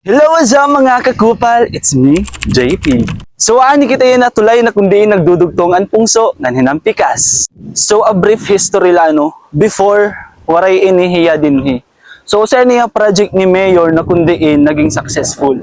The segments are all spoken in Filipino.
Hello, what's up mga kakupal? It's me, JP. So, ani kita yun na tulay na kundi nagdudugtong ang pungso ng hinampikas. So, a brief history lano, before, waray inihiya dinhi. So, sa niya project ni Mayor na kundiin naging successful.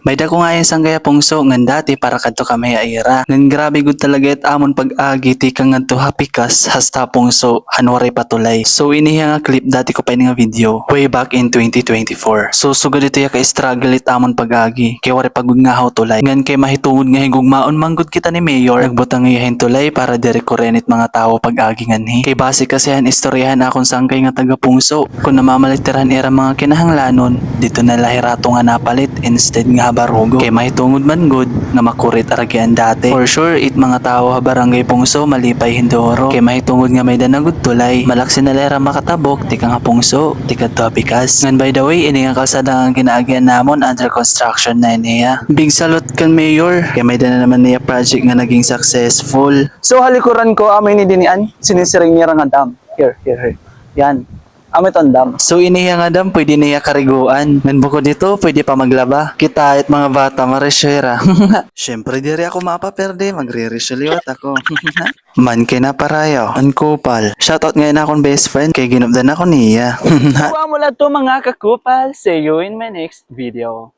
May dako nga yung sanggaya pungso ngan dati para kadto kami aira. Ngan grabe gud talaga it amon pag-agi ti kang ngadto hapikas hasta pungso hanwaray patulay. So iniha nga clip dati ko pa ini nga video way back in 2024. So sugod ito ya ka struggle it amon pag-agi kay waray pagugnahaw tulay. Ngan kay mahitungod nga higugmaon manggod kita ni Mayor nagbutang ngayahin tulay para dire ko renit mga tao pag-agi nganhi. Kay base kasi han istoryahan akon sangkay nga taga pungso kun namamalitirahan era mga kinahanglanon dito na lahirato nga napalit instead nga habarugo kay mahitungod man good nga makurit aragyan dati. For sure it mga tao ha barangay pungso malipay hindoro kay mahitungod nga may danagod tulay malaksi na lera makatabok tika nga pungso tika topikas. Ngan by the way ini nga kalsada nga ginaagyan namon under construction na niya. Big salute kan Mayor kay may dana naman niya project nga naging successful. So halikuran ko amay ni dinian sinisiring niya nga dam. Here. Yan. Amit on dam. So iniya nga dam, pwede niya kariguan. Ngan bukod dito, pwede pa maglaba. Kita at mga bata maresyera. Siyempre diri ako mapaperde, magre-resyeliwat ako. Man kina parayo, ang kupal. Shoutout ngayon akong best friend, kay ginupdan ako niya. Huwag mo lang to mga kakupal. See you in my next video.